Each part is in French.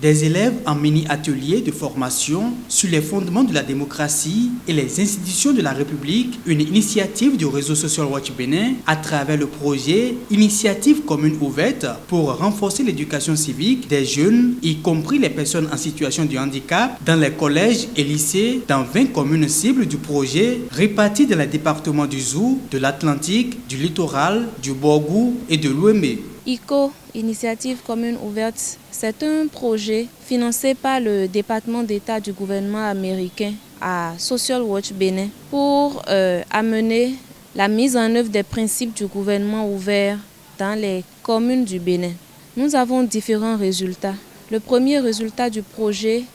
Des élèves en mini-atelier de formation sur les fondements de la démocratie et les institutions de la République, une initiative du réseau Social Watch Bénin à travers le projet Initiative commune ouverte pour renforcer l'éducation civique des jeunes, y compris les personnes en situation de handicap, dans les collèges et lycées dans 20 communes cibles du projet réparties dans les départements du Zou, de l'Atlantique, du Littoral, du Borgou et de l'Ouémé. ICO, Initiative commune ouverte, c'est un projet financé par le département d'État du gouvernement américain à Social Watch Bénin pour amener la mise en œuvre des principes du gouvernement ouvert dans les communes du Bénin. Nous avons différents résultats. Le premier résultat du projet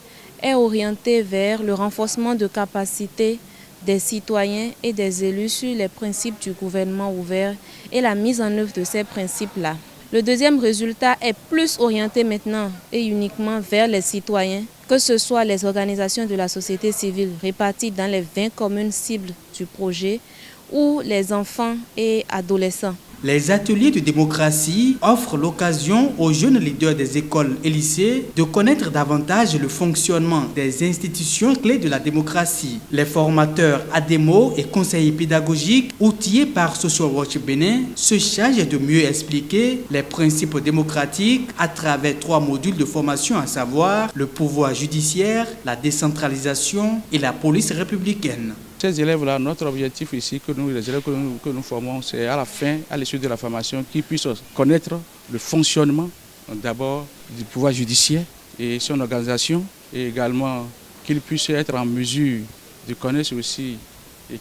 est orienté vers le renforcement de capacités des citoyens et des élus sur les principes du gouvernement ouvert et la mise en œuvre de ces principes-là. Le deuxième résultat est plus orienté maintenant et uniquement vers les citoyens, que ce soit les organisations de la société civile réparties dans les 20 communes cibles du projet ou les enfants et adolescents. Les ateliers de démocratie offrent l'occasion aux jeunes leaders des écoles et lycées de connaître davantage le fonctionnement des institutions clés de la démocratie. Les formateurs ADEMO et conseillers pédagogiques outillés par Social Watch Bénin se chargent de mieux expliquer les principes démocratiques à travers 3 modules de formation, à savoir le pouvoir judiciaire, la décentralisation et la police républicaine. Ces élèves-là, notre objectif ici, les élèves que nous formons, c'est à la fin, à l'issue de la formation, qu'ils puissent connaître le fonctionnement d'abord du pouvoir judiciaire et son organisation, et également qu'ils puissent être en mesure de connaître aussi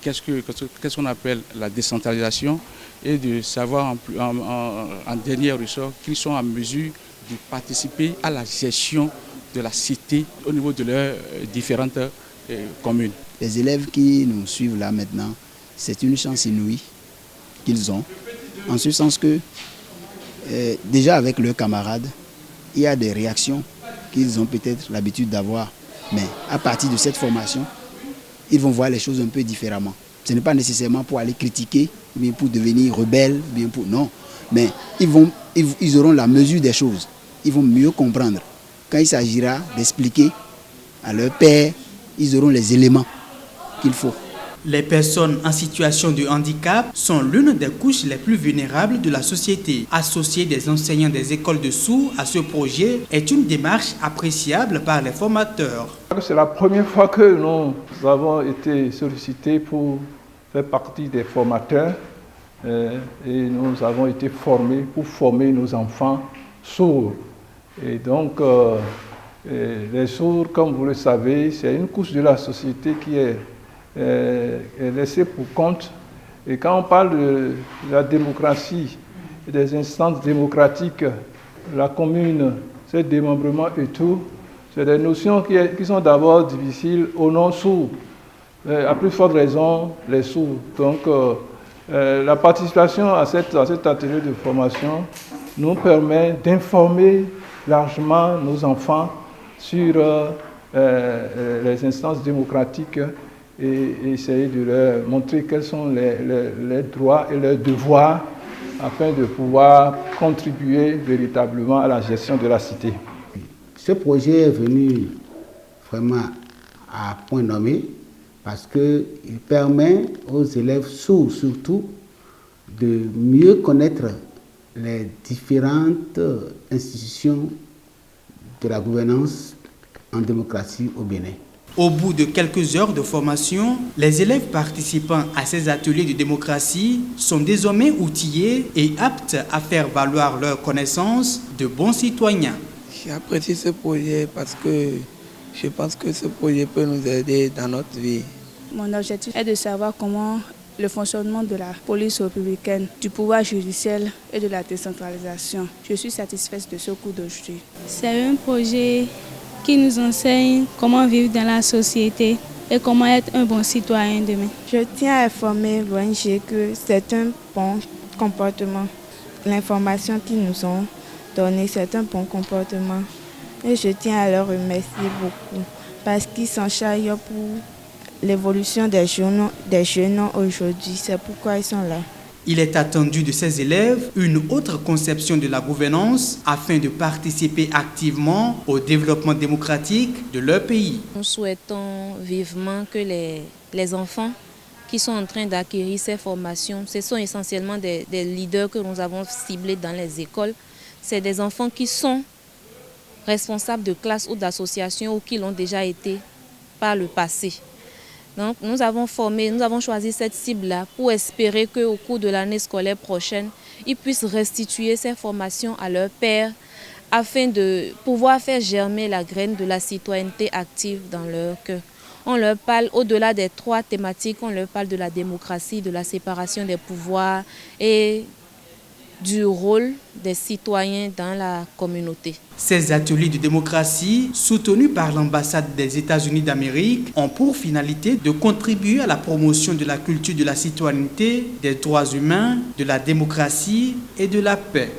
qu'est-ce qu'on appelle la décentralisation et de savoir en dernier ressort qu'ils sont en mesure de participer à la gestion de la cité au niveau de leurs différentes communes. Les élèves qui nous suivent là maintenant, c'est une chance inouïe qu'ils ont, en ce sens que déjà avec leurs camarades, il y a des réactions qu'ils ont peut-être l'habitude d'avoir, mais à partir de cette formation, ils vont voir les choses un peu différemment. Ce n'est pas nécessairement pour aller critiquer, bien pour devenir rebelle, bien pour non, mais ils auront la mesure des choses, ils vont mieux comprendre. Quand il s'agira d'expliquer à leur père, ils auront les éléments qu'il faut. Les personnes en situation de handicap sont l'une des couches les plus vulnérables de la société. Associer des enseignants des écoles de sourds à ce projet est une démarche appréciable par les formateurs. C'est la première fois que nous avons été sollicités pour faire partie des formateurs et nous avons été formés pour former nos enfants sourds. Et donc, les sourds, comme vous le savez, c'est une couche de la société qui est laissée pour compte. Et quand on parle de la démocratie et des instances démocratiques, la commune, ses démembrements et tout, c'est des notions qui sont d'abord difficiles aux non-sourds. À plus forte raison, les sourds. Donc, la participation à cet atelier de formation nous permet d'informer largement nos enfants sur les instances démocratiques et essayer de leur montrer quels sont les droits et leurs devoirs afin de pouvoir contribuer véritablement à la gestion de la cité. Ce projet est venu vraiment à point nommé parce qu'il permet aux élèves sourds surtout de mieux connaître les différentes institutions de la gouvernance en démocratie au Bénin. Au bout de quelques heures de formation, les élèves participant à ces ateliers de démocratie sont désormais outillés et aptes à faire valoir leurs connaissances de bons citoyens. J'apprécie ce projet parce que je pense que ce projet peut nous aider dans notre vie. Mon objectif est de savoir comment le fonctionnement de la police républicaine, du pouvoir judiciaire et de la décentralisation. Je suis satisfaite de ce cours d'aujourd'hui. C'est un projet qui nous enseigne comment vivre dans la société et comment être un bon citoyen demain. Je tiens à informer l'ONG que c'est un bon comportement. L'information qu'ils nous ont donnée, c'est un bon comportement. Et je tiens à leur remercier beaucoup parce qu'ils s'en chargent pour l'évolution des jeunes aujourd'hui. C'est pourquoi ils sont là. Il est attendu de ces élèves une autre conception de la gouvernance afin de participer activement au développement démocratique de leur pays. Nous souhaitons vivement que les enfants qui sont en train d'acquérir ces formations, ce sont essentiellement des leaders que nous avons ciblés dans les écoles. C'est des enfants qui sont responsables de classes ou d'associations ou qui l'ont déjà été par le passé. Donc nous avons choisi cette cible-là pour espérer qu'au cours de l'année scolaire prochaine, ils puissent restituer ces formations à leurs pairs afin de pouvoir faire germer la graine de la citoyenneté active dans leur cœur. On leur parle, au-delà des 3 thématiques, on leur parle de la démocratie, de la séparation des pouvoirs et du rôle des citoyens dans la communauté. Ces ateliers de démocratie, soutenus par l'ambassade des États-Unis d'Amérique, ont pour finalité de contribuer à la promotion de la culture de la citoyenneté, des droits humains, de la démocratie et de la paix.